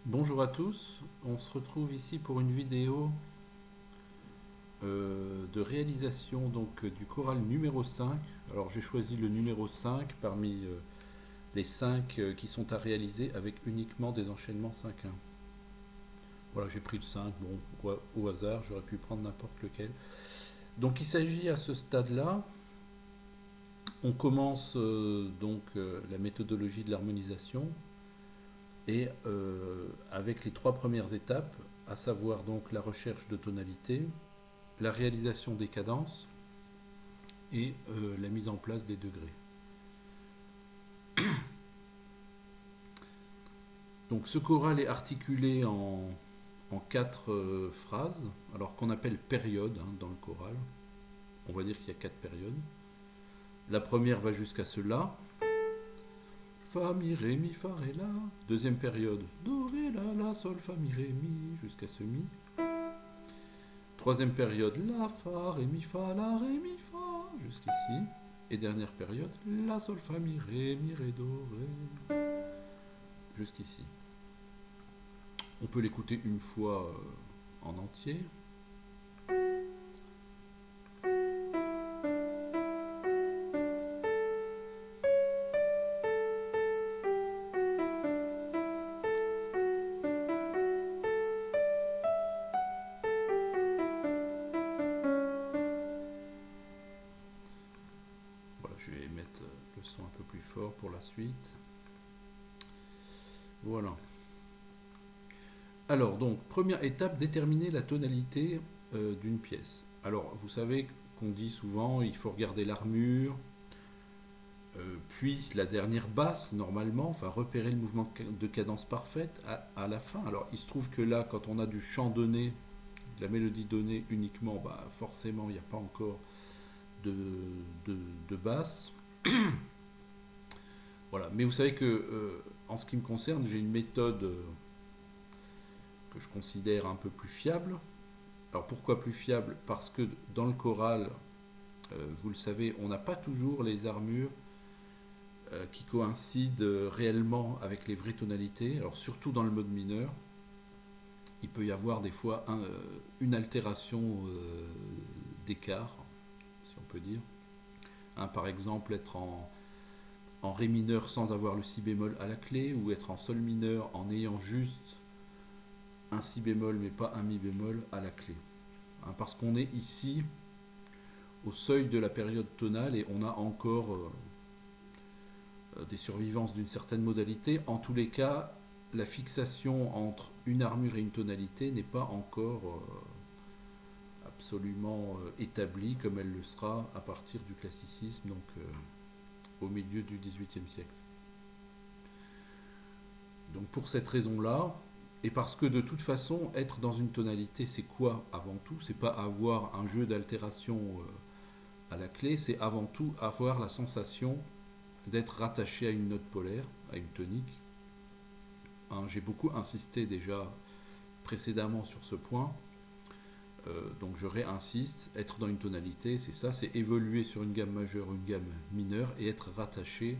Bonjour à tous, on se retrouve ici pour une vidéo de réalisation du choral numéro 5. Alors j'ai choisi le numéro 5 parmi les 5 qui sont à réaliser avec uniquement des enchaînements 5-1. Voilà, j'ai pris le 5, bon, au hasard, j'aurais pu prendre n'importe lequel. Donc il s'agit à ce stade-là, on commence la méthodologie de l'harmonisation et avec les 3 premières étapes, à savoir donc la recherche de tonalité, la réalisation des cadences et la mise en place des degrés. Donc ce choral est articulé en 4 phrases, alors qu'on appelle périodes dans le choral. On va dire qu'il y a 4 périodes. La première va jusqu'à ce La. Fa, mi, ré, mi, fa, ré, la. Deuxième période, do, ré, la, sol, fa, mi, ré, mi, jusqu'à ce mi. Troisième période, la, fa, ré, mi, fa, la, ré, mi, fa, jusqu'ici. Et dernière période, la, sol, fa, mi, ré, do, ré, jusqu'ici. On peut l'écouter une fois en entier. Voilà, je vais mettre le son un peu plus fort pour la suite. Voilà. Alors, donc, première étape, déterminer la tonalité d'une pièce. Alors, vous savez qu'on dit souvent, il faut regarder l'armure, puis la dernière basse, normalement, enfin, repérer le mouvement de cadence parfaite à la fin. Alors, il se trouve que là, quand on a du chant donné, de la mélodie donnée uniquement, bah, forcément, il n'y a pas encore de, de basse. Voilà. Mais vous savez que, en ce qui me concerne, j'ai une méthode que je considère un peu plus fiable. Alors pourquoi plus fiable? Parce que dans le choral, vous le savez, on n'a pas toujours les armures qui coïncident réellement avec les vraies tonalités. Alors surtout dans le mode mineur, il peut y avoir des fois une altération d'écart, si on peut dire. Par exemple, être en ré mineur sans avoir le si bémol à la clé, ou être en sol mineur en ayant juste un si bémol mais pas un mi bémol à la clé. Parce qu'on est ici au seuil de la période tonale et on a encore des survivances d'une certaine modalité. En tous les cas, la fixation entre une armure et une tonalité n'est pas encore absolument établie comme elle le sera à partir du classicisme, donc au milieu du XVIIIe siècle. Donc pour cette raison-là, et parce que de toute façon, être dans une tonalité, c'est quoi avant tout? C'est pas avoir un jeu d'altération à la clé, c'est avant tout avoir la sensation d'être rattaché à une note polaire, à une tonique. J'ai beaucoup insisté déjà précédemment sur ce point, donc je réinsiste, être dans une tonalité, c'est ça, c'est évoluer sur une gamme majeure ou une gamme mineure et être rattaché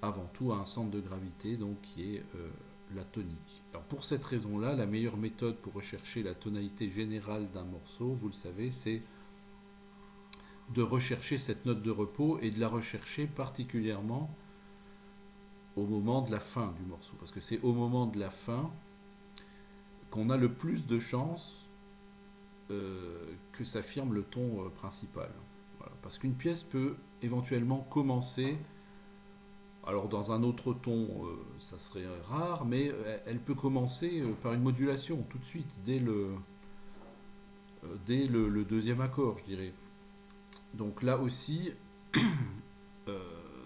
avant tout à un centre de gravité, donc qui est la tonique. Alors pour cette raison-là, la meilleure méthode pour rechercher la tonalité générale d'un morceau, vous le savez, c'est de rechercher cette note de repos et de la rechercher particulièrement au moment de la fin du morceau. Parce que c'est au moment de la fin qu'on a le plus de chances que s'affirme le ton principal. Voilà. Parce qu'une pièce peut éventuellement commencer, alors dans un autre ton, ça serait rare, mais elle peut commencer par une modulation tout de suite, dès le deuxième accord, je dirais. Donc là aussi,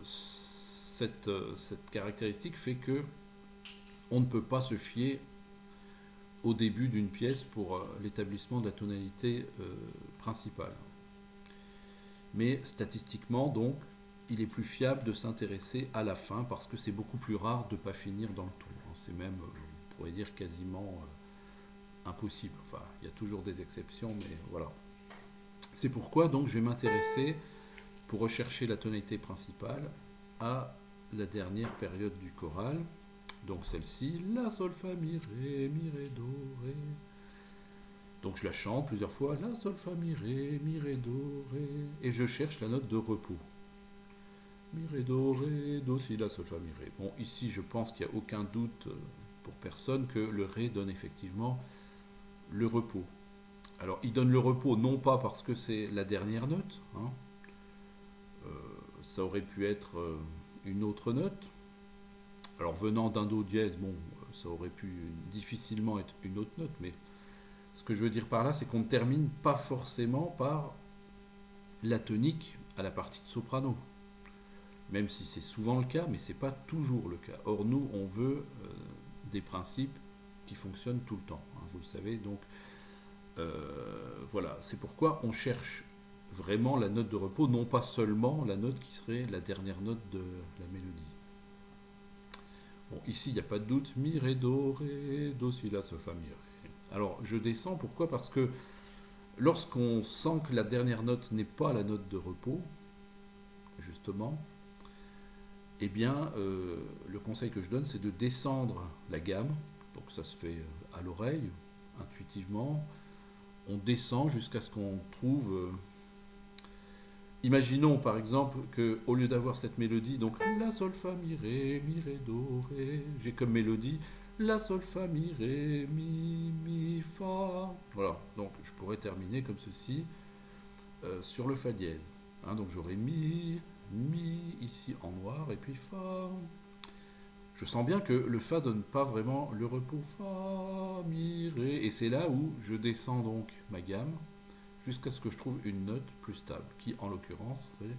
cette caractéristique fait que on ne peut pas se fier au début d'une pièce pour l'établissement de la tonalité principale. Mais statistiquement, donc, il est plus fiable de s'intéresser à la fin parce que c'est beaucoup plus rare de ne pas finir dans le ton. C'est même, on pourrait dire, quasiment impossible. Enfin, il y a toujours des exceptions, mais voilà. C'est pourquoi donc je vais m'intéresser, pour rechercher la tonalité principale, à la dernière période du choral. Donc celle-ci, la, sol, fa, mi, ré, do, ré. Donc je la chante plusieurs fois, la, sol, fa, mi, ré, do, ré. Et je cherche la note de repos. Mi, ré, do, si, la, sol, fa, mi, ré. Bon, ici je pense qu'il n'y a aucun doute pour personne que le ré donne effectivement le repos. Alors il donne le repos non pas parce que c'est la dernière note, hein. Ça aurait pu être une autre note. Alors venant d'un do dièse, bon, ça aurait pu difficilement être une autre note, mais ce que je veux dire par là, c'est qu'on ne termine pas forcément par la tonique à la partie de soprano. Même si c'est souvent le cas, mais ce n'est pas toujours le cas. Or nous, on veut des principes qui fonctionnent tout le temps, hein, vous le savez. Donc voilà, c'est pourquoi on cherche vraiment la note de repos, non pas seulement la note qui serait la dernière note de la mélodie. Bon, ici, il n'y a pas de doute, mi, ré, do, si, la, sol, fa, mi, ré. Alors, je descends, pourquoi? Parce que lorsqu'on sent que la dernière note n'est pas la note de repos, justement, eh bien, le conseil que je donne, c'est de descendre la gamme. Donc, ça se fait à l'oreille, intuitivement. On descend jusqu'à ce qu'on trouve... imaginons par exemple qu'au lieu d'avoir cette mélodie, donc la, sol, fa, mi, ré, do, ré, j'ai comme mélodie la, sol, fa, mi, ré, mi, fa. Voilà, donc je pourrais terminer comme ceci sur le fa dièse. Hein, donc j'aurai mi ici en noir et puis fa. Je sens bien que le fa donne pas vraiment le repos, fa, mi, ré, et c'est là où je descends donc ma gamme jusqu'à ce que je trouve une note plus stable, qui en l'occurrence serait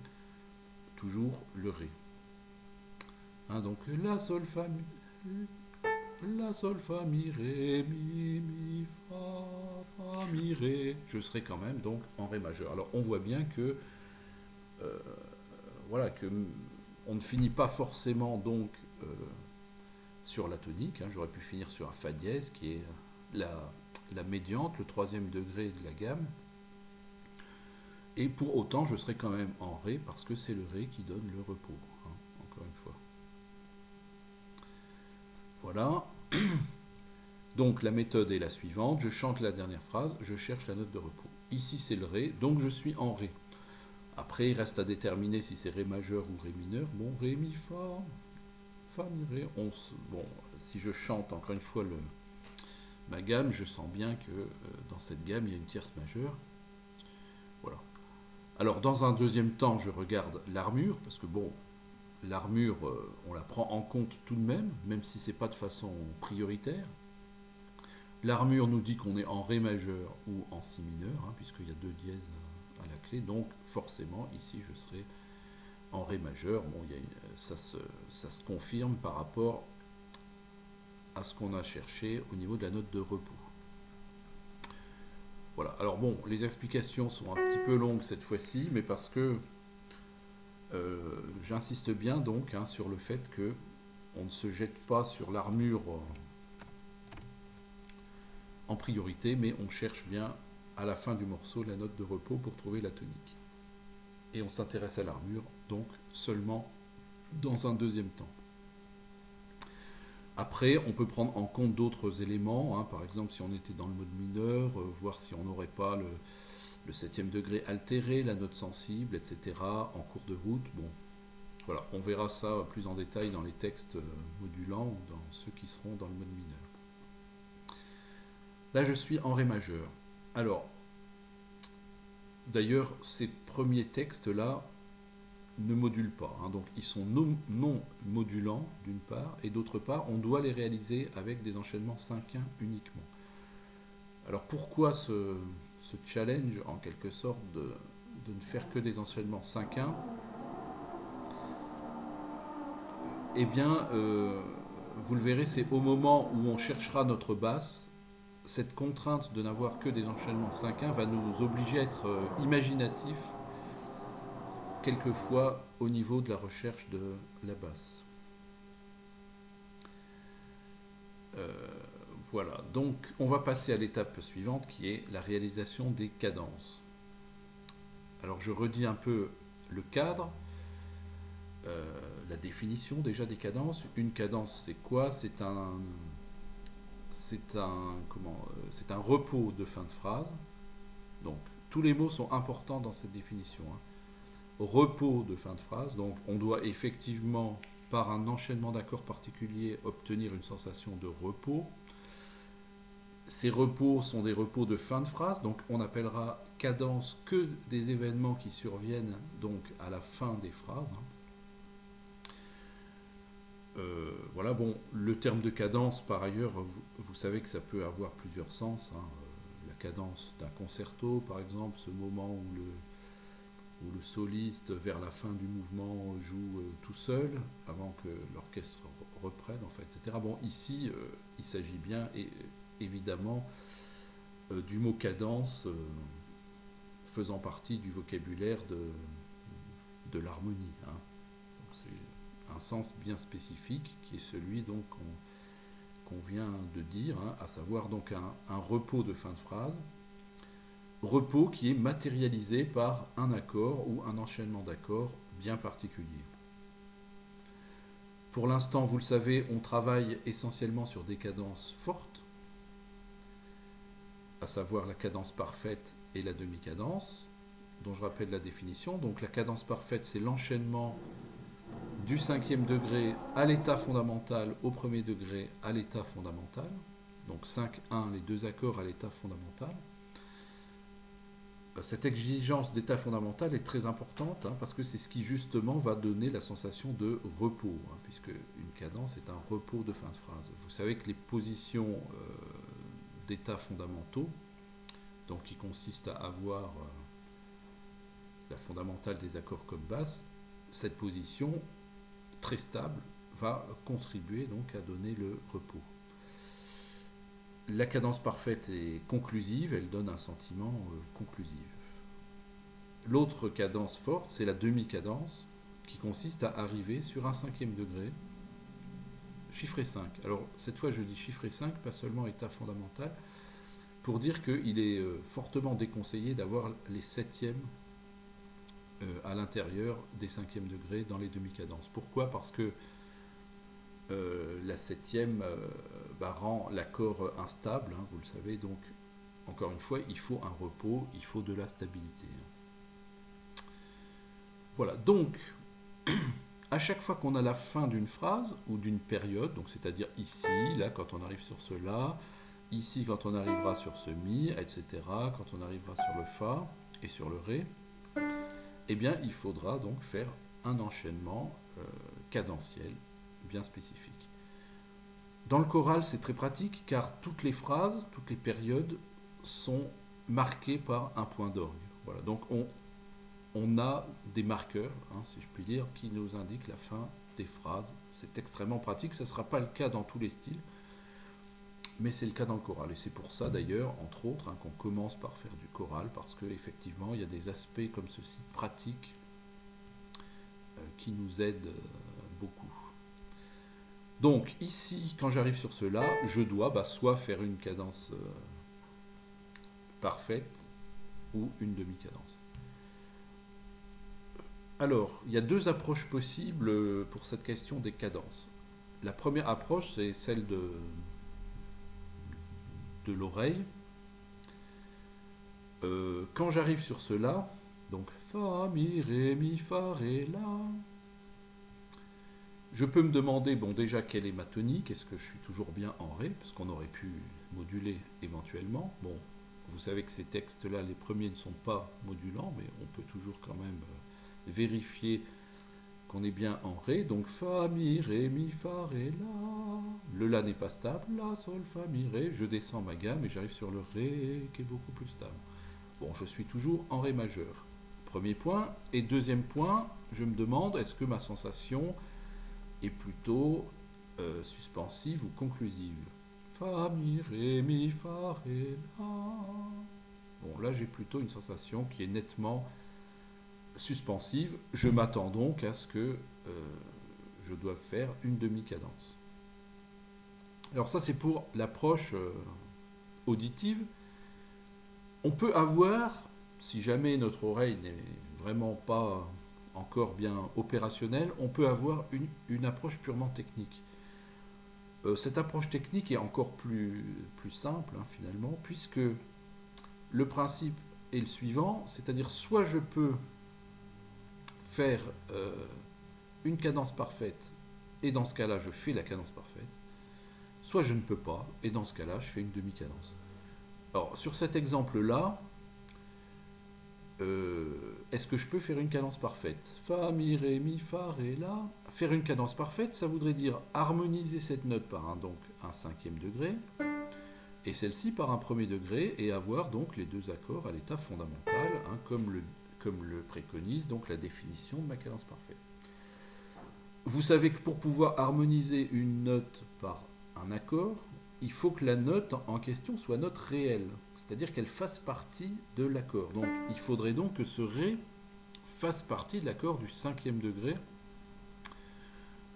toujours le ré. Hein, donc la, sol, fa, mi, ré, mi, fa, mi, ré. Je serai quand même donc en ré majeur. Alors on voit bien que voilà, que on ne finit pas forcément donc sur la tonique, hein. J'aurais pu finir sur un fa dièse qui est la médiante, le troisième degré de la gamme. Et pour autant, je serai quand même en ré parce que c'est le ré qui donne le repos, hein, encore une fois. Voilà. Donc la méthode est la suivante. Je chante la dernière phrase, je cherche la note de repos. Ici, c'est le ré, donc je suis en ré. Après, il reste à déterminer si c'est ré majeur ou ré mineur. Bon, ré, mi, fa, fa, mi, ré. Bon, si je chante encore une fois ma gamme, je sens bien que dans cette gamme, il y a une tierce majeure. Voilà. Alors, dans un deuxième temps, je regarde l'armure, parce que bon, l'armure, on la prend en compte tout de même, même si ce n'est pas de façon prioritaire. L'armure nous dit qu'on est en ré majeur ou en si mineur, hein, puisqu'il y a deux dièses à la clé, donc forcément, ici, je serai en ré majeur. Bon, ça se confirme par rapport à ce qu'on a cherché au niveau de la note de repos. Voilà, alors bon, les explications sont un petit peu longues cette fois-ci, mais parce que j'insiste bien donc hein, sur le fait que on ne se jette pas sur l'armure en priorité, mais on cherche bien à la fin du morceau la note de repos pour trouver la tonique. Et on s'intéresse à l'armure donc seulement dans un deuxième temps. Après, on peut prendre en compte d'autres éléments, hein, par exemple si on était dans le mode mineur, voir si on n'aurait pas le septième degré altéré, la note sensible, etc. en cours de route. Bon, voilà, on verra ça plus en détail dans les textes modulants ou dans ceux qui seront dans le mode mineur. Là, je suis en ré majeur. Alors, d'ailleurs, ces premiers textes-là ne modulent pas. Hein, donc, ils sont non modulants, d'une part, et d'autre part, on doit les réaliser avec des enchaînements 5-1 uniquement. Alors, pourquoi ce challenge, en quelque sorte, de ne faire que des enchaînements 5-1 ? Eh bien, vous le verrez, c'est au moment où on cherchera notre basse, cette contrainte de n'avoir que des enchaînements 5-1 va nous obliger à être imaginatifs quelquefois au niveau de la recherche de la basse. Voilà, donc on va passer à l'étape suivante qui est la réalisation des cadences. Alors je redis un peu le cadre. la définition déjà des cadences. Une cadence, c'est quoi? C'est un repos de fin de phrase. Donc, tous les mots sont importants dans cette définition. Repos de fin de phrase. Donc, on doit effectivement, par un enchaînement d'accords particuliers, obtenir une sensation de repos. Ces repos sont des repos de fin de phrase. Donc, on appellera cadence que des événements qui surviennent donc à la fin des phrases. Voilà, bon, le terme de cadence, par ailleurs, vous savez que ça peut avoir plusieurs sens. La cadence d'un concerto, par exemple, ce moment où le soliste, vers la fin du mouvement, joue tout seul, avant que l'orchestre reprenne, en fait, etc. Bon, ici, il s'agit bien, évidemment, du mot cadence faisant partie du vocabulaire de l'harmonie. C'est un sens bien spécifique qui est celui donc qu'on vient de dire, à savoir donc un repos de fin de phrase, repos qui est matérialisé par un accord ou un enchaînement d'accords bien particulier. Pour l'instant, vous le savez, on travaille essentiellement sur des cadences fortes, à savoir la cadence parfaite et la demi-cadence, dont je rappelle la définition. Donc la cadence parfaite, c'est l'enchaînement du 5e degré à l'état fondamental au 1er degré à l'état fondamental. Donc 5-1, les deux accords à l'état fondamental. Cette exigence d'état fondamental est très importante parce que c'est ce qui justement va donner la sensation de repos, puisque une cadence est un repos de fin de phrase. Vous savez que les positions d'états fondamentaux, donc qui consistent à avoir la fondamentale des accords comme basse, cette position très stable va contribuer donc à donner le repos. La cadence parfaite est conclusive, elle donne un sentiment conclusif. L'autre cadence forte, c'est la demi-cadence, qui consiste à arriver sur un 5e degré, chiffré 5. Alors cette fois je dis chiffré 5, pas seulement état fondamental, pour dire qu'il est fortement déconseillé d'avoir les 7e à l'intérieur des 5e degrés dans les demi-cadences. Pourquoi? Parce que la 7e rend l'accord instable, vous le savez, donc encore une fois, il faut un repos, il faut de la stabilité. Voilà, donc à chaque fois qu'on a la fin d'une phrase ou d'une période, donc c'est-à-dire ici, là, quand on arrive sur ce la, ici quand on arrivera sur ce mi, etc., quand on arrivera sur le fa et sur le ré, eh bien il faudra donc faire un enchaînement cadentiel bien spécifique. Dans le choral, c'est très pratique car toutes les phrases, toutes les périodes sont marquées par un point d'orgue. Voilà, donc on a des marqueurs, si je puis dire, qui nous indiquent la fin des phrases. C'est extrêmement pratique, ça ne sera pas le cas dans tous les styles, mais c'est le cas dans le choral. Et c'est pour ça d'ailleurs, entre autres, qu'on commence par faire du choral, parce qu'effectivement, il y a des aspects comme ceci pratiques qui nous aident beaucoup. Donc ici, quand j'arrive sur cela, je dois soit faire une cadence parfaite ou une demi-cadence. Alors, il y a deux approches possibles pour cette question des cadences. La première approche, c'est celle de l'oreille. Quand j'arrive sur cela, donc fa, mi, ré, mi, fa, ré, la, je peux me demander, bon déjà, quelle est ma tonique? Est-ce que je suis toujours bien en ré? Parce qu'on aurait pu moduler éventuellement. Bon, vous savez que ces textes-là, les premiers ne sont pas modulants, mais on peut toujours quand même vérifier qu'on est bien en ré. Donc fa, mi, ré, mi, fa, ré, la. Le la n'est pas stable, la, sol, fa, mi, ré. Je descends ma gamme et j'arrive sur le ré qui est beaucoup plus stable. Bon, je suis toujours en ré majeur. Premier point. Et deuxième point, je me demande, est-ce que ma sensation est plutôt suspensive ou conclusive? Fa, mi, ré, fa, ré, la. Bon, là j'ai plutôt une sensation qui est nettement suspensive. Je m'attends donc à ce que je doive faire une demi-cadence. Alors ça c'est pour l'approche auditive. On peut avoir, si jamais notre oreille n'est vraiment pas encore bien opérationnelle, on peut avoir une approche purement technique. Cette approche technique est encore plus simple, hein, finalement, puisque le principe est le suivant, c'est-à-dire soit je peux faire une cadence parfaite, et dans ce cas-là, je fais la cadence parfaite, soit je ne peux pas, et dans ce cas-là, je fais une demi-cadence. Alors, sur cet exemple-là, est-ce que je peux faire une cadence parfaite? Fa, mi, ré, mi, fa, ré, la. Faire une cadence parfaite, ça voudrait dire harmoniser cette note par donc un cinquième degré, et celle-ci par un premier degré, et avoir donc les deux accords à l'état fondamental, hein, comme le préconise donc la définition de ma cadence parfaite. Vous savez que pour pouvoir harmoniser une note par un accord, il faut que la note en question soit note réelle, c'est-à-dire qu'elle fasse partie de l'accord. Donc il faudrait donc que ce Ré fasse partie de l'accord du cinquième degré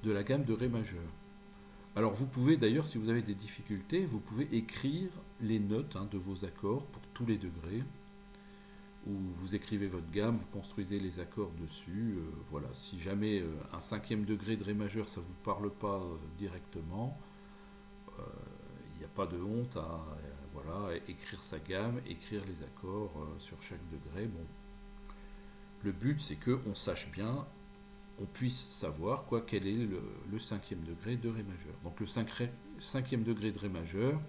de la gamme de Ré majeur. Alors vous pouvez d'ailleurs, si vous avez des difficultés, vous pouvez écrire les notes, hein, de vos accords pour tous les degrés, où vous écrivez votre gamme, vous construisez les accords dessus. Voilà. Si jamais un cinquième degré de Ré majeur, ça ne vous parle pas directement, il n'y a pas de honte à voilà, écrire sa gamme, écrire les accords sur chaque degré. Bon. Le but, c'est qu'on sache bien, on puisse savoir quel est le cinquième degré de Ré majeur. Donc le cinquième degré de Ré majeur,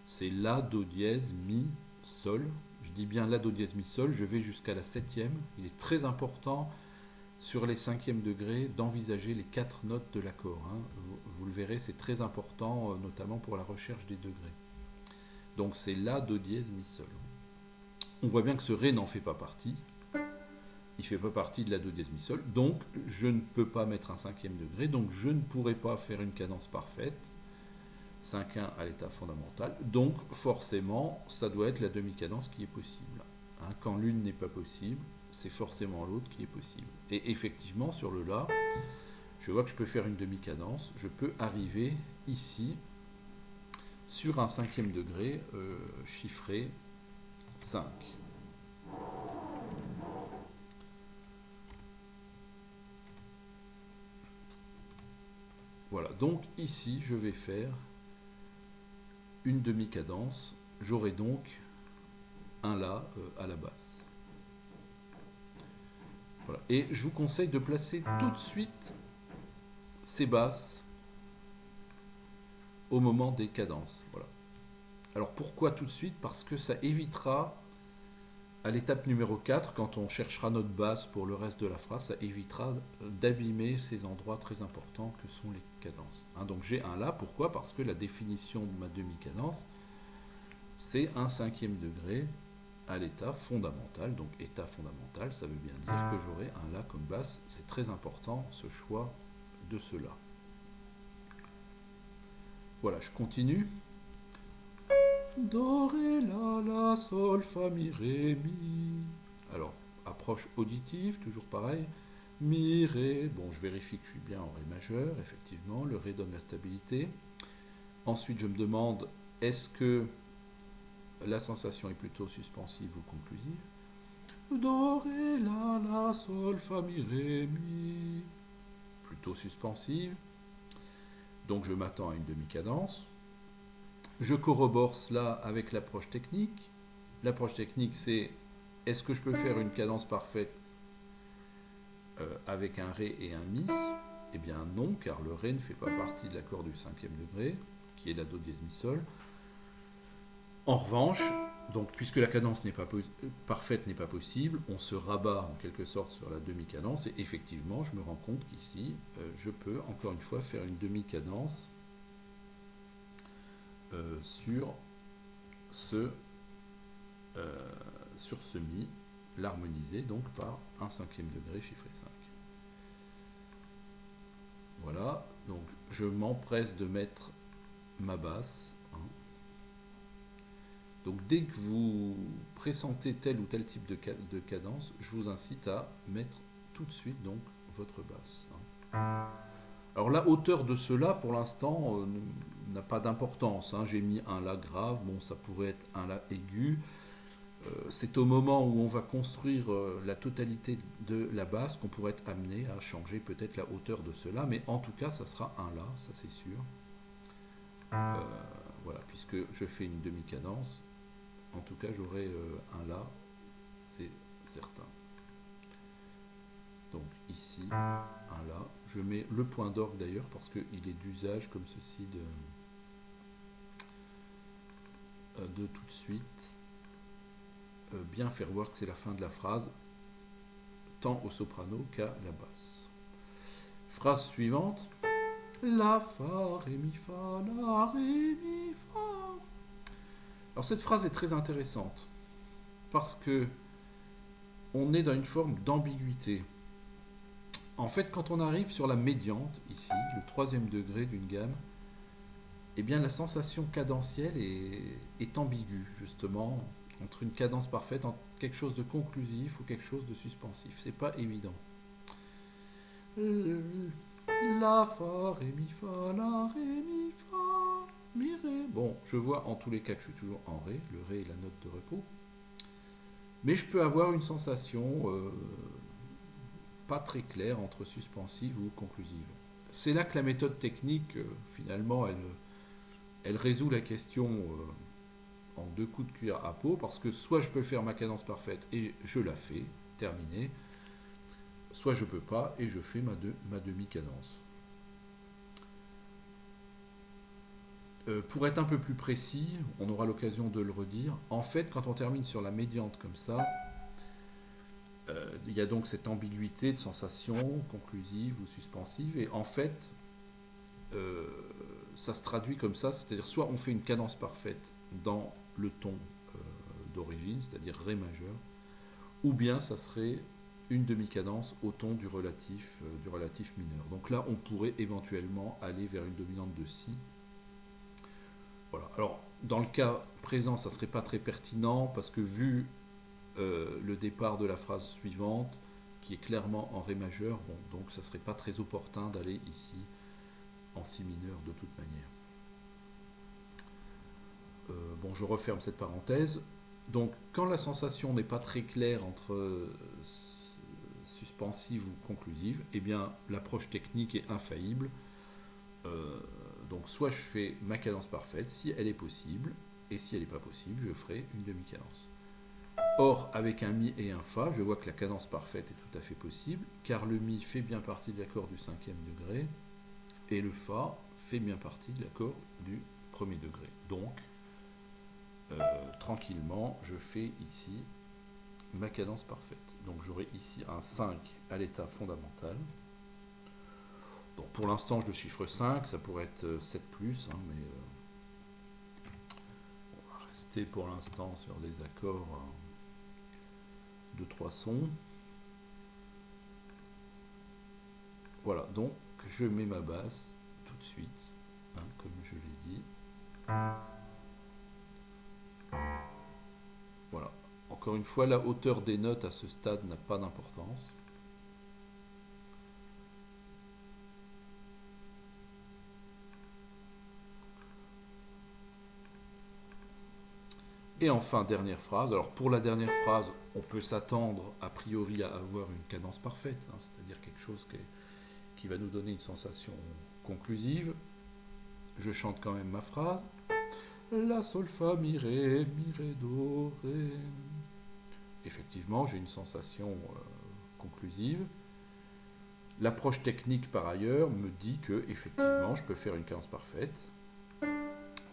c'est La, Do dièse, Mi, Sol. Je dis bien La, Do dièse, Mi, Sol, je vais jusqu'à la septième. Il est très important sur les cinquièmes degrés d'envisager les 4 notes de l'accord. Hein. Vous le verrez, c'est très important, notamment pour la recherche des degrés. Donc c'est La, Do dièse, Mi, Sol. On voit bien que ce Ré n'en fait pas partie. Il ne fait pas partie de la Do dièse, Mi, Sol. Donc je ne peux pas mettre un cinquième degré. Donc je ne pourrai pas faire une cadence parfaite. 5-1 à l'état fondamental. Donc forcément, ça doit être la demi-cadence qui est possible. Hein, quand l'une n'est pas possible, c'est forcément l'autre qui est possible. Et effectivement, sur le La, je vois que je peux faire une demi-cadence. Je peux arriver ici sur un cinquième degré chiffré 5. Voilà, donc ici, je vais faire une demi-cadence. J'aurai donc un La à la basse. Voilà. Et je vous conseille de placer tout de suite ces basses au moment des cadences. Voilà. Alors pourquoi tout de suite? Parce que ça évitera, à l'étape numéro 4, quand on cherchera notre basse pour le reste de la phrase, ça évitera d'abîmer ces endroits très importants que sont les cadences. Hein, donc j'ai un La, pourquoi? Parce que la définition de ma demi-cadence, c'est un cinquième degré à l'état fondamental. Donc état fondamental, ça veut bien dire que j'aurai un La comme basse. C'est très important ce choix de ce La. Voilà, je continue. Do, Ré, La, Sol, Fa, Mi, Ré, Mi. Alors, approche auditive, toujours pareil. Mi, Ré. Bon, je vérifie que je suis bien en Ré majeur, effectivement. Le Ré donne la stabilité. Ensuite, je me demande, est-ce que la sensation est plutôt suspensive ou conclusive? Do, Ré, La, Sol, Fa, Mi, Ré, Mi. Plutôt suspensive. Donc je m'attends à une demi-cadence. Je corrobore cela avec l'approche technique. L'approche technique, c'est est-ce que je peux faire une cadence parfaite avec un Ré et un Mi? Eh bien non, car le Ré ne fait pas partie de l'accord du cinquième degré, qui est la Do dièse Mi Sol. En revanche, donc, puisque la cadence n'est pas parfaite n'est pas possible, on se rabat en quelque sorte sur la demi-cadence, et effectivement, je me rends compte qu'ici, je peux encore une fois faire une demi-cadence sur ce Mi, l'harmoniser donc par un cinquième degré chiffré 5. Voilà, donc je m'empresse de mettre ma basse. Hein. Donc dès que vous pressentez tel ou tel type de cadence, je vous incite à mettre tout de suite donc votre basse. Hein. Alors la hauteur de cela, pour l'instant, n'a pas d'importance. Hein. J'ai mis un La grave, bon ça pourrait être un La aigu. c'est au moment où on va construire la totalité de la basse qu'on pourrait être amené à changer peut-être la hauteur de cela, mais en tout cas ça sera un La, ça c'est sûr. Voilà, puisque je fais une demi-cadence, en tout cas j'aurai un La, c'est certain. Donc ici, un La, je mets le point d'orgue d'ailleurs parce qu'il est d'usage comme ceci de tout de suite bien faire voir que c'est la fin de la phrase, tant au soprano qu'à la basse. Phrase suivante. La, fa, ré, mi, fa, la, ré, mi, fa. Alors cette phrase est très intéressante parce que on est dans une forme d'ambiguïté. En fait, quand on arrive sur la médiante, ici, le troisième degré d'une gamme, eh bien la sensation cadentielle est ambiguë, justement, entre une cadence parfaite, entre quelque chose de conclusif ou quelque chose de suspensif. C'est pas évident. La, fa, ré, mi, fa, la, ré, mi, fa, mi, ré. Bon, je vois en tous les cas que je suis toujours en ré. Le ré est la note de repos. Mais je peux avoir une sensation pas très claire entre suspensive ou conclusive. C'est là que la méthode technique, finalement, elle résout la question en 2 coups de cuillère à peau, parce que soit je peux faire ma cadence parfaite et je la fais, terminée, soit je peux pas et je fais ma demi-cadence. Pour être un peu plus précis, on aura l'occasion de le redire, en fait quand on termine sur la médiante comme ça, il y a donc cette ambiguïté de sensation conclusive ou suspensive, et en fait ça se traduit comme ça, c'est-à-dire soit on fait une cadence parfaite dans le ton d'origine, c'est-à-dire Ré majeur, ou bien ça serait une demi-cadence au ton du relatif mineur. Donc là, on pourrait éventuellement aller vers une dominante de Si. Voilà. Alors, dans le cas présent, ça ne serait pas très pertinent, parce que vu le départ de la phrase suivante, qui est clairement en Ré majeur, bon, donc ça ne serait pas très opportun d'aller ici en Si mineur de toute manière. Bon, je referme cette parenthèse. Donc, quand la sensation n'est pas très claire entre suspensive ou conclusive, eh bien, l'approche technique est infaillible. Donc, soit je fais ma cadence parfaite, si elle est possible, et si elle n'est pas possible, je ferai une demi-cadence. Or, avec un Mi et un Fa, je vois que la cadence parfaite est tout à fait possible, car le Mi fait bien partie de l'accord du 5e degré, et le Fa fait bien partie de l'accord du 1er degré. Donc, tranquillement, je fais ici ma cadence parfaite. Donc j'aurai ici un 5 à l'état fondamental. Donc pour l'instant, je le chiffre 5, ça pourrait être 7+, hein, mais on va rester pour l'instant sur des accords de 3 sons. Voilà, donc je mets ma basse tout de suite, hein, comme je l'ai dit. Voilà. Encore une fois, la hauteur des notes à ce stade n'a pas d'importance. Et enfin, dernière phrase. Alors pour la dernière phrase, on peut s'attendre a priori à avoir une cadence parfaite, hein, c'est-à-dire quelque chose qui va nous donner une sensation conclusive. Je chante quand même ma phrase. La, sol, fa, mi, ré, do, ré. Effectivement, j'ai une sensation conclusive. L'approche technique, par ailleurs, me dit que effectivement, je peux faire une cadence parfaite,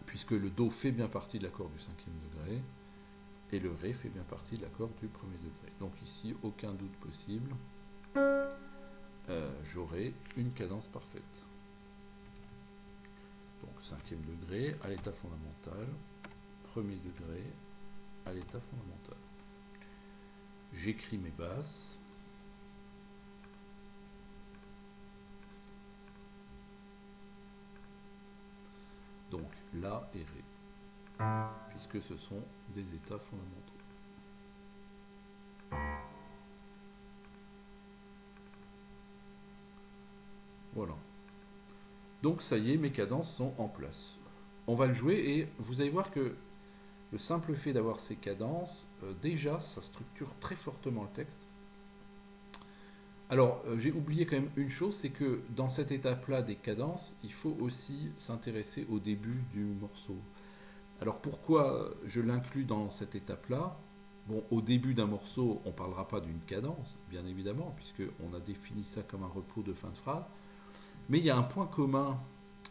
puisque le Do fait bien partie de l'accord du 5e degré, et le Ré fait bien partie de l'accord du 1er degré. Donc ici, aucun doute possible, j'aurai une cadence parfaite. Donc 5e degré à l'état fondamental, 1er degré à l'état fondamental. J'écris mes basses. Donc La et Ré, puisque ce sont des états fondamentaux. Voilà. Donc ça y est, mes cadences sont en place. On va le jouer et vous allez voir que Le simple fait d'avoir ces cadences, déjà, ça structure très fortement le texte. Alors, j'ai oublié quand même une chose, c'est que dans cette étape-là des cadences, il faut aussi s'intéresser au début du morceau. Alors, pourquoi je l'inclus dans cette étape-là? Bon, au début d'un morceau, on ne parlera pas d'une cadence, bien évidemment, puisqu'on a défini ça comme un repos de fin de phrase. Mais il y a un point commun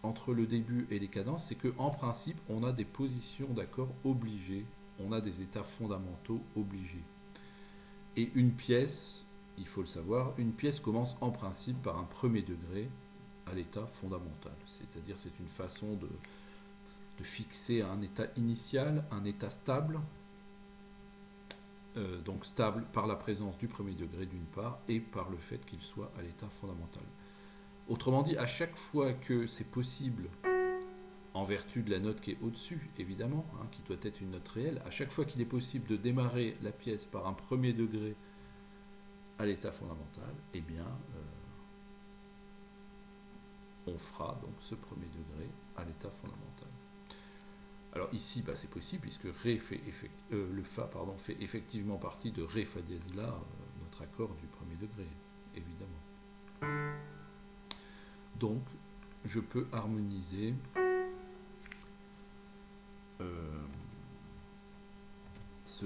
entre le début et les cadences, c'est qu'en principe, on a des positions d'accord obligées, on a des états fondamentaux obligés. Et une pièce, il faut le savoir, une pièce commence en principe par un premier degré à l'état fondamental. C'est-à-dire c'est une façon de fixer un état initial, un état stable, donc stable par la présence du premier degré d'une part et par le fait qu'il soit à l'état fondamental. Autrement dit, à chaque fois que c'est possible, en vertu de la note qui est au-dessus, évidemment, qui doit être une note réelle, à chaque fois qu'il est possible de démarrer la pièce par un premier degré à l'état fondamental, eh bien, on fera donc ce premier degré à l'état fondamental. Alors ici, c'est possible, puisque le Fa fait effectivement partie de Ré Fa dièse La, notre accord du premier degré, évidemment. Donc, je peux harmoniser ce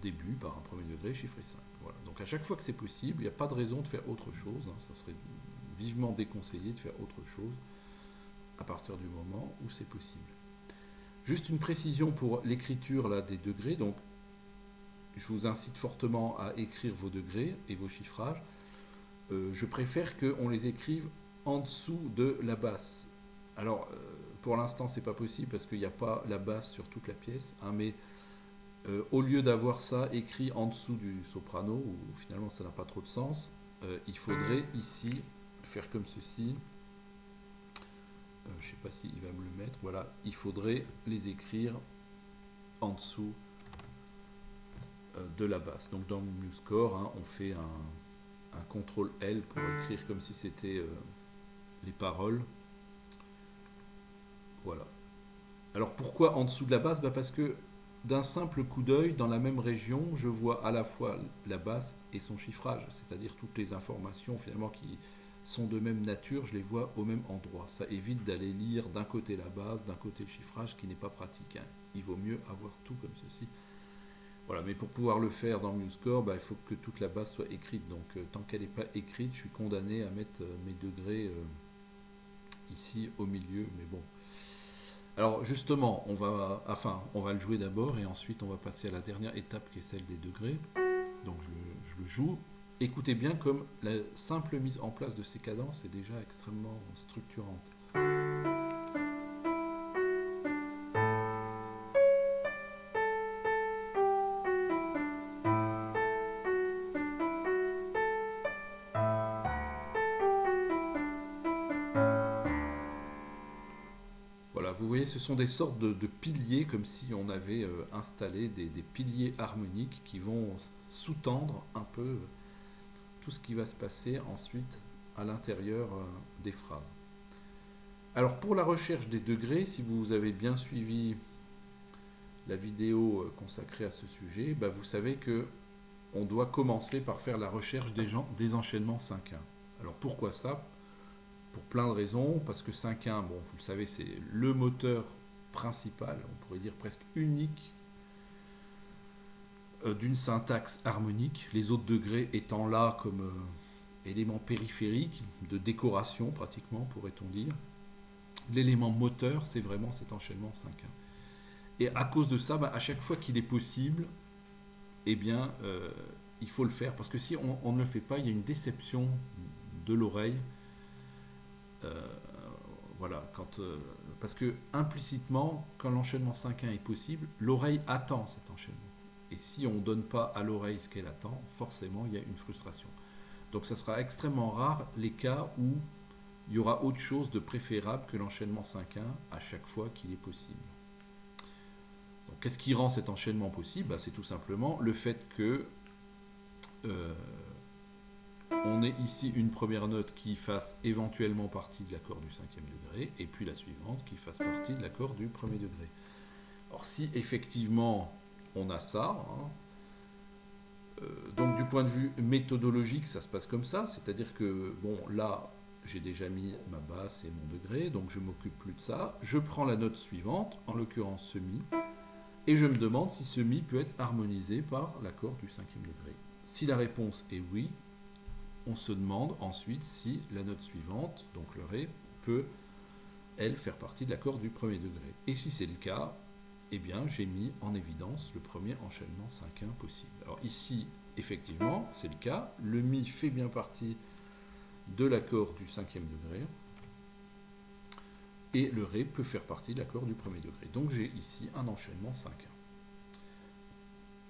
début par un premier degré chiffré 5. Voilà. Donc à chaque fois que c'est possible, il n'y a pas de raison de faire autre chose. Ça serait vivement déconseillé de faire autre chose à partir du moment où c'est possible. Juste une précision pour l'écriture là, des degrés. Donc, je vous incite fortement à écrire vos degrés et vos chiffrages. Je préfère qu'on les écrive en dessous de la basse. Alors, pour l'instant, c'est pas possible parce qu'il n'y a pas la basse sur toute la pièce, mais au lieu d'avoir ça écrit en dessous du soprano, où finalement ça n'a pas trop de sens, il faudrait ici faire comme ceci. Je ne sais pas s'il va me le mettre. Voilà, il faudrait les écrire en dessous de la basse. Donc dans MuseScore, on fait un CTRL L pour écrire comme si c'était les paroles. Voilà. Alors pourquoi en dessous de la basse? Parce que d'un simple coup d'œil, dans la même région, je vois à la fois la basse et son chiffrage, c'est-à-dire toutes les informations finalement qui sont de même nature, je les vois au même endroit. Ça évite d'aller lire d'un côté la basse, d'un côté le chiffrage, qui n'est pas pratique. Il vaut mieux avoir tout comme ceci. Voilà, mais pour pouvoir le faire dans MuseScore, il faut que toute la basse soit écrite. Donc tant qu'elle n'est pas écrite, je suis condamné à mettre mes degrés ici au milieu, mais bon. Alors justement, on va le jouer d'abord et ensuite on va passer à la dernière étape qui est celle des degrés. Donc je le joue. Écoutez bien comme la simple mise en place de ces cadences est déjà extrêmement structurante. Voilà, vous voyez, ce sont des sortes de piliers, comme si on avait installé des piliers harmoniques qui vont sous-tendre un peu tout ce qui va se passer ensuite à l'intérieur des phrases. Alors pour la recherche des degrés, si vous avez bien suivi la vidéo consacrée à ce sujet, vous savez que on doit commencer par faire la recherche des enchaînements 5-1. Alors pourquoi ça? Pour plein de raisons, parce que 5-1, bon, vous le savez, c'est le moteur principal, on pourrait dire presque unique, d'une syntaxe harmonique, les autres degrés étant là comme élément périphérique, de décoration pratiquement, pourrait-on dire. L'élément moteur, c'est vraiment cet enchaînement 5-1. Et à cause de ça, à chaque fois qu'il est possible, eh bien, il faut le faire, parce que si on ne le fait pas, il y a une déception de l'oreille. Voilà, parce que implicitement, quand l'enchaînement 5-1 est possible, l'oreille attend cet enchaînement. Et si on ne donne pas à l'oreille ce qu'elle attend, forcément, il y a une frustration. Donc, ça sera extrêmement rare les cas où il y aura autre chose de préférable que l'enchaînement 5-1 à chaque fois qu'il est possible. Donc, qu'est-ce qui rend cet enchaînement possible? C'est tout simplement le fait que on ait ici une première note qui fasse éventuellement partie de l'accord du 5e degré, et puis la suivante qui fasse partie de l'accord du premier degré. Alors si effectivement on a ça, hein, donc du point de vue méthodologique, ça se passe comme ça, c'est-à-dire que, bon, là, j'ai déjà mis ma basse et mon degré, donc je ne m'occupe plus de ça. Je prends la note suivante, en l'occurrence ce mi, et je me demande si ce mi peut être harmonisé par l'accord du cinquième degré. Si la réponse est oui, on se demande ensuite si la note suivante, donc le ré, peut, elle, faire partie de l'accord du premier degré. Et si c'est le cas, eh bien, j'ai mis en évidence le premier enchaînement 5-1 possible. Alors ici, effectivement, c'est le cas. Le mi fait bien partie de l'accord du cinquième degré. Et le ré peut faire partie de l'accord du premier degré. Donc j'ai ici un enchaînement 5-1.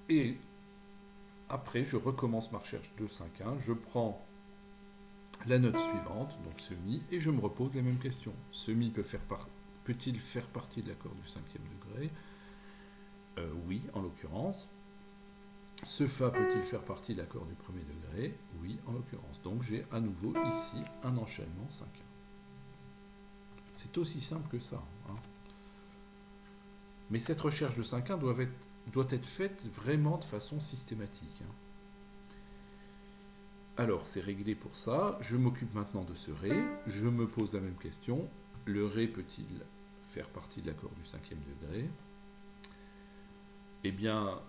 Et après, je recommence ma recherche de 5-1. Je prends la note suivante, donc ce mi, et je me repose les mêmes questions. Ce mi peut-il faire partie de l'accord du cinquième degré? Oui, en l'occurrence. Ce fa peut-il faire partie de l'accord du premier degré? Oui, en l'occurrence. Donc j'ai à nouveau ici un enchaînement 5-1. C'est aussi simple que ça. Hein. Mais cette recherche de 5-1 doit être faite vraiment de façon systématique. Hein. Alors, c'est réglé pour ça. Je m'occupe maintenant de ce ré. Je me pose la même question. Le ré peut-il faire partie de l'accord du cinquième degré? Eh bien,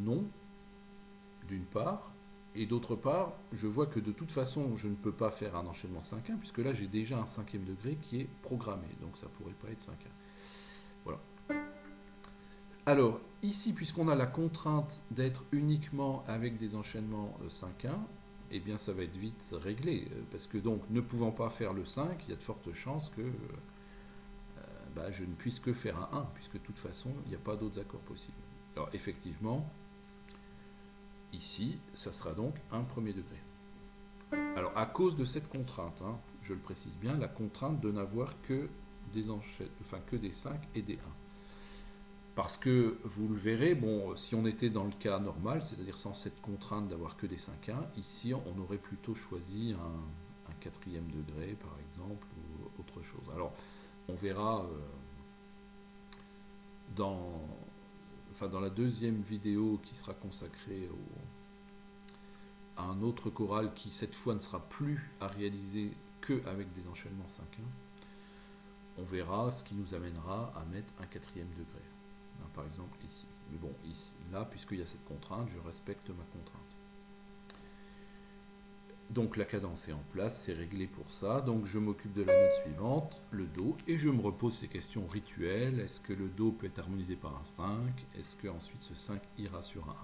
non, d'une part. Et d'autre part, je vois que de toute façon, je ne peux pas faire un enchaînement 5-1, puisque là, j'ai déjà un cinquième degré qui est programmé. Donc, ça ne pourrait pas être 5-1. Voilà. Alors, ici, puisqu'on a la contrainte d'être uniquement avec des enchaînements 5-1, eh bien, ça va être vite réglé. Parce que donc, ne pouvant pas faire le 5, il y a de fortes chances que je ne puisse que faire un 1, puisque de toute façon, il n'y a pas d'autres accords possibles. Alors, effectivement, ici, ça sera donc un premier degré. Alors, à cause de cette contrainte, hein, je le précise bien, la contrainte de n'avoir que des que des 5 et des 1. Parce que, vous le verrez, bon, si on était dans le cas normal, c'est-à-dire sans cette contrainte d'avoir que des 5-1, ici, on aurait plutôt choisi un quatrième degré, par exemple, ou autre chose. Alors, on verra dans la deuxième vidéo qui sera consacrée à un autre choral qui, cette fois, ne sera plus à réaliser qu'avec des enchaînements 5-1, on verra ce qui nous amènera à mettre un quatrième degré. Par exemple ici. Mais bon, ici, là, puisqu'il y a cette contrainte, je respecte ma contrainte. Donc la cadence est en place, c'est réglé pour ça. Donc je m'occupe de la note suivante, le Do, et je me repose ces questions rituelles. Est-ce que le Do peut être harmonisé par un 5? Est-ce que ensuite ce 5 ira sur un 1?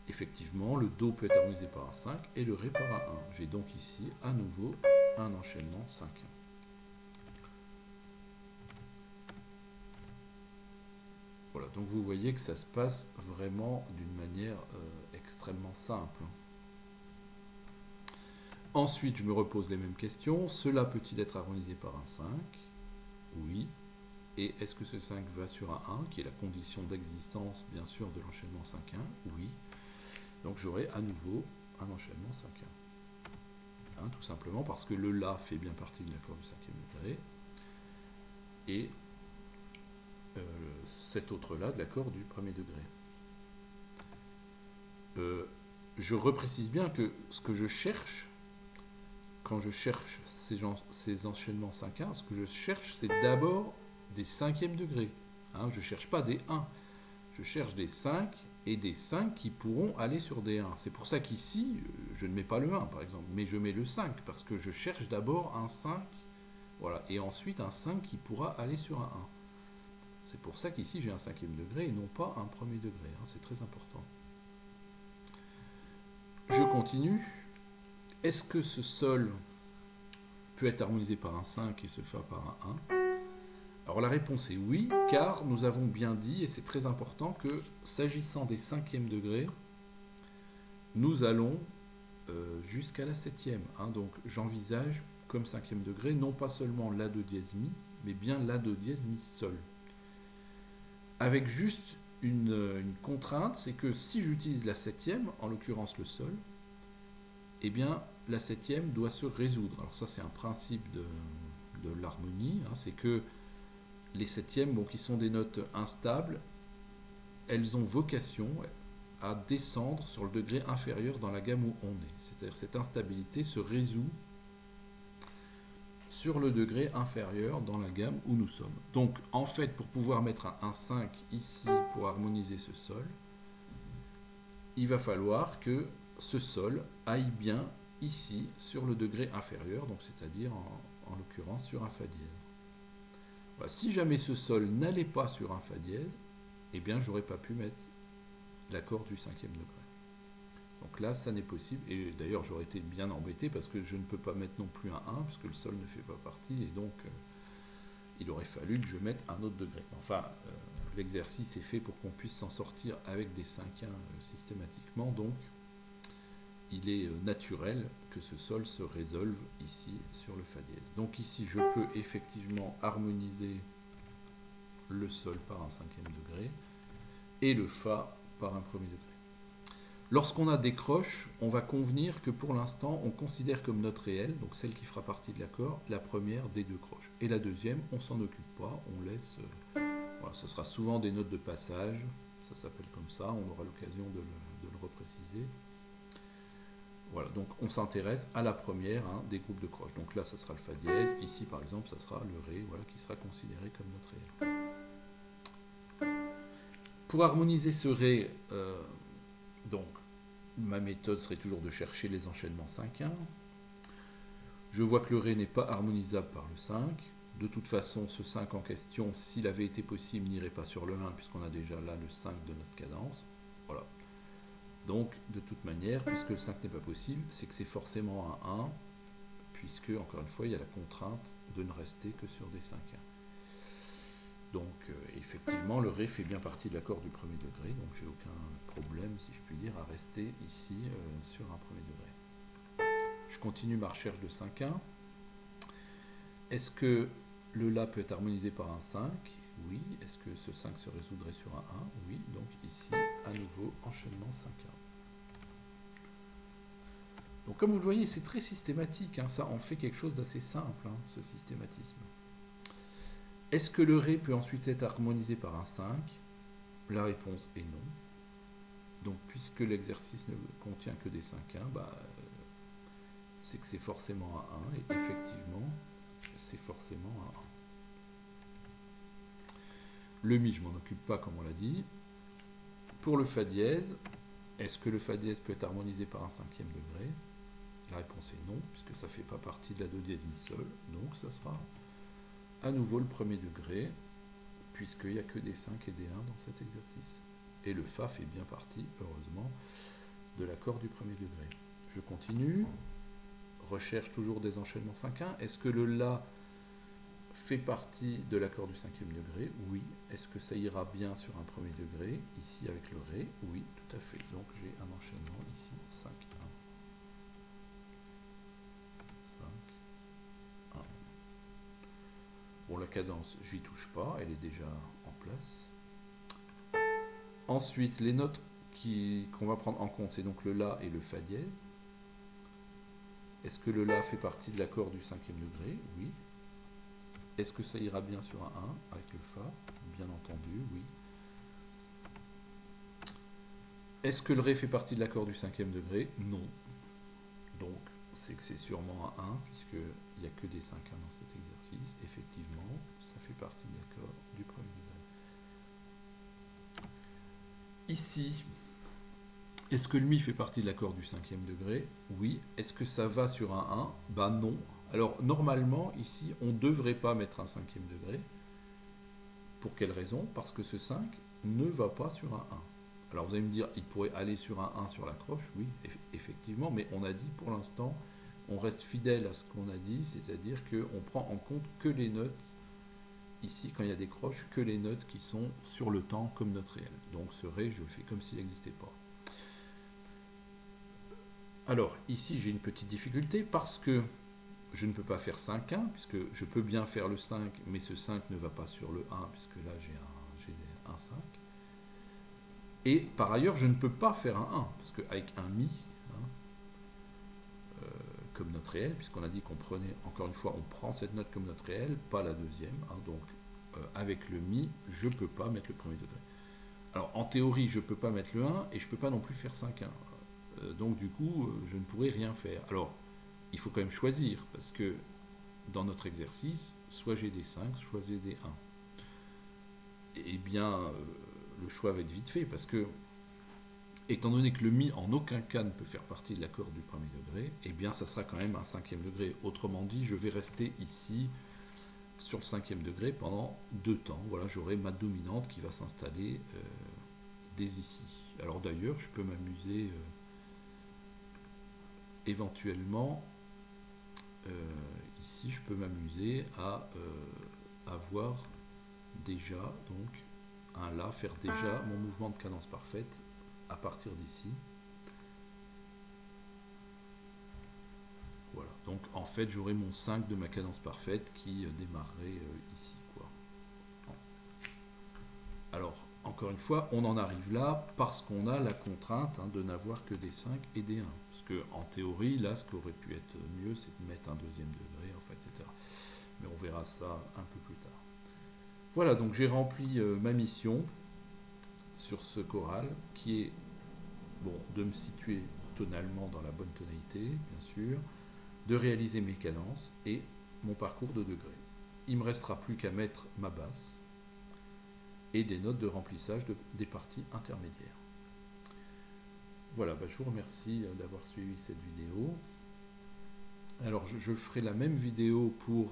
Effectivement, le Do peut être harmonisé par un 5 et le Ré par un 1. J'ai donc ici à nouveau un enchaînement 5-1. Voilà, donc vous voyez que ça se passe vraiment d'une manière extrêmement simple. Ensuite, je me repose les mêmes questions. Cela peut-il être harmonisé par un 5? Oui. Et est-ce que ce 5 va sur un 1, qui est la condition d'existence, bien sûr, de l'enchaînement 5-1? Oui. Donc j'aurai à nouveau un enchaînement 5-1. Hein, tout simplement parce que le La fait bien partie de l'accord du cinquième degré. Et cet autre-là de l'accord du premier degré. Je reprécise bien que ce que je cherche, quand je cherche ces enchaînements 5-1, ce que je cherche, c'est d'abord des cinquièmes degrés. Hein, je ne cherche pas des 1. Je cherche des 5 et des 5 qui pourront aller sur des 1. C'est pour ça qu'ici, je ne mets pas le 1, par exemple, mais je mets le 5, parce que je cherche d'abord un 5, voilà, et ensuite un 5 qui pourra aller sur un 1. C'est pour ça qu'ici j'ai un cinquième degré et non pas un premier degré. Hein, c'est très important. Je continue. Est-ce que ce Sol peut être harmonisé par un 5 et ce Fa par un 1? Alors la réponse est oui, car nous avons bien dit, et c'est très important, que s'agissant des cinquièmes degrés, nous allons jusqu'à la septième. Hein, donc j'envisage comme cinquième degré non pas seulement La do dièse Mi, mais bien La do dièse Mi Sol. Avec juste une contrainte, c'est que si j'utilise la septième, en l'occurrence le Sol, eh bien la septième doit se résoudre. Alors ça c'est un principe de l'harmonie, hein, c'est que les septièmes, bon, qui sont des notes instables, elles ont vocation à descendre sur le degré inférieur dans la gamme où on est. C'est-à-dire que cette instabilité se résout sur le degré inférieur dans la gamme où nous sommes. Donc, en fait, pour pouvoir mettre un 5 ici pour harmoniser ce sol, il va falloir que ce sol aille bien ici sur le degré inférieur, donc c'est-à-dire en l'occurrence sur un Fa dièse. Voilà, si jamais ce sol n'allait pas sur un Fa dièse, eh bien j'aurais pas pu mettre l'accord du cinquième degré. Donc là, ça n'est possible, et d'ailleurs j'aurais été bien embêté parce que je ne peux pas mettre non plus un 1, puisque le sol ne fait pas partie, et donc il aurait fallu que je mette un autre degré. Enfin, l'exercice est fait pour qu'on puisse s'en sortir avec des cinquiens systématiquement, donc il est naturel que ce sol se résolve ici sur le Fa dièse. Donc ici, je peux effectivement harmoniser le sol par un cinquième degré et le Fa par un premier degré. Lorsqu'on a des croches, on va convenir que pour l'instant, on considère comme note réelle, donc celle qui fera partie de l'accord, la première des deux croches. Et la deuxième, on s'en occupe pas, on laisse... voilà, ce sera souvent des notes de passage, ça s'appelle comme ça, on aura l'occasion de le repréciser. Voilà, donc on s'intéresse à la première des groupes de croches. Donc là, ça sera le Fa dièse. Ici, par exemple, ça sera le Ré, voilà, qui sera considéré comme note réelle. Pour harmoniser ce Ré, donc, ma méthode serait toujours de chercher les enchaînements 5-1. Je vois que le Ré n'est pas harmonisable par le 5. De toute façon, ce 5 en question, s'il avait été possible, n'irait pas sur le 1, puisqu'on a déjà là le 5 de notre cadence. Voilà. Donc, de toute manière, puisque le 5 n'est pas possible, c'est que c'est forcément un 1, puisque, encore une fois, il y a la contrainte de ne rester que sur des 5-1. Donc, effectivement, le Ré fait bien partie de l'accord du premier degré, donc j'ai aucun problème, si je puis dire, à rester ici sur un premier degré. Je continue ma recherche de 5-1. Est-ce que le La peut être harmonisé par un 5 ? Oui. Est-ce que ce 5 se résoudrait sur un 1 ? Oui. Donc ici, à nouveau, enchaînement 5-1. Donc comme vous le voyez, c'est très systématique. Hein, ça en fait quelque chose d'assez simple, hein, ce systématisme. Est-ce que le Ré peut ensuite être harmonisé par un 5 ? La réponse est non. Donc puisque l'exercice ne contient que des 5-1, c'est que c'est forcément un 1. Et effectivement, c'est forcément un 1. Le Mi, je ne m'en occupe pas comme on l'a dit. Pour le Fa dièse, est-ce que le Fa dièse peut être harmonisé par un cinquième degré ? La réponse est non, puisque ça ne fait pas partie de la Do dièse Mi Sol. Donc ça sera à nouveau le premier degré, puisqu'il n'y a que des 5 et des 1 dans cet exercice. Et le Fa fait bien partie, heureusement, de l'accord du premier degré. Je continue. Recherche toujours des enchaînements 5-1. Est-ce que le La fait partie de l'accord du cinquième degré ? Oui. Est-ce que ça ira bien sur un premier degré ? Ici avec le Ré ? Oui, tout à fait. Donc j'ai un enchaînement ici, 5-1. 5-1. Bon, la cadence, j'y touche pas, elle est déjà en place. Ensuite, les notes qu'on va prendre en compte, c'est donc le La et le Fa dièse. Est-ce que le La fait partie de l'accord du cinquième degré ? Oui. Est-ce que ça ira bien sur un 1 avec le Fa ? Bien entendu, oui. Est-ce que le Ré fait partie de l'accord du cinquième degré ? Non. Donc, c'est que c'est sûrement un 1, puisqu'il n'y a que des 5-1 dans cet exercice. Effectivement, ça fait partie de l'accord du premier degré. Ici, est-ce que le Mi fait partie de l'accord du cinquième degré ? Oui. Est-ce que ça va sur un 1 ? Non. Alors, normalement, ici, on ne devrait pas mettre un cinquième degré. Pour quelle raison ? Parce que ce 5 ne va pas sur un 1. Alors, vous allez me dire, il pourrait aller sur un 1 sur la croche. Oui, effectivement, mais on a dit, pour l'instant, on reste fidèle à ce qu'on a dit, c'est-à-dire qu'on prend en compte que les notes, ici, quand il y a des croches, que les notes qui sont sur le temps comme note réelle. Donc, ce Ré, je le fais comme s'il n'existait pas. Alors, ici, j'ai une petite difficulté parce que je ne peux pas faire 5-1, puisque je peux bien faire le 5, mais ce 5 ne va pas sur le 1, puisque là, j'ai un 5. Et par ailleurs, je ne peux pas faire un 1, parce qu'avec un Mi, comme note réelle, puisqu'on a dit qu'on prenait, encore une fois, on prend cette note comme note réelle, pas la deuxième. Donc, avec le Mi, je ne peux pas mettre le premier degré. Alors en théorie, je ne peux pas mettre le 1 et je ne peux pas non plus faire 5-1. Donc du coup, je ne pourrais rien faire. Alors, il faut quand même choisir, parce que dans notre exercice, soit j'ai des 5, soit j'ai des 1. Eh bien, le choix va être vite fait, parce que, étant donné que le Mi en aucun cas ne peut faire partie de l'accord du premier degré, eh bien ça sera quand même un 5e degré. Autrement dit, je vais rester ici sur le 5e degré pendant 2 temps. Voilà, j'aurai ma dominante qui va s'installer dès ici. Alors d'ailleurs, je peux m'amuser éventuellement, ici je peux m'amuser à avoir déjà donc un La, faire déjà mon mouvement de cadence parfaite à partir d'ici. Voilà, donc en fait j'aurai mon 5 de ma cadence parfaite qui démarrerait ici, quoi. Bon. Alors, encore une fois, on en arrive là parce qu'on a la contrainte de n'avoir que des 5 et des 1. Parce qu'en théorie, là, ce qui aurait pu être mieux, c'est de mettre un 2e degré, enfin, etc. Mais on verra ça un peu plus tard. Voilà, donc j'ai rempli ma mission sur ce choral, qui est de me situer tonalement dans la bonne tonalité, bien sûr, de réaliser mes cadences et mon parcours de degrés. Il ne me restera plus qu'à mettre ma basse et des notes de remplissage des parties intermédiaires. Voilà, je vous remercie d'avoir suivi cette vidéo. Alors je ferai la même vidéo pour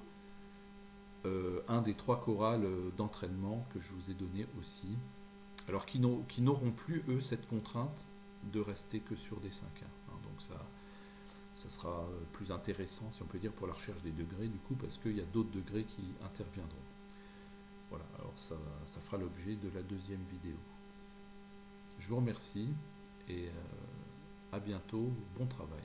un des 3 chorales d'entraînement que je vous ai donné aussi. Alors qui n'auront plus, eux, cette contrainte de rester que sur des 5-1. Donc ça sera plus intéressant, si on peut dire, pour la recherche des degrés, du coup, parce qu'il y a d'autres degrés qui interviendront. Voilà, alors ça fera l'objet de la 2e vidéo. Je vous remercie et à bientôt, bon travail.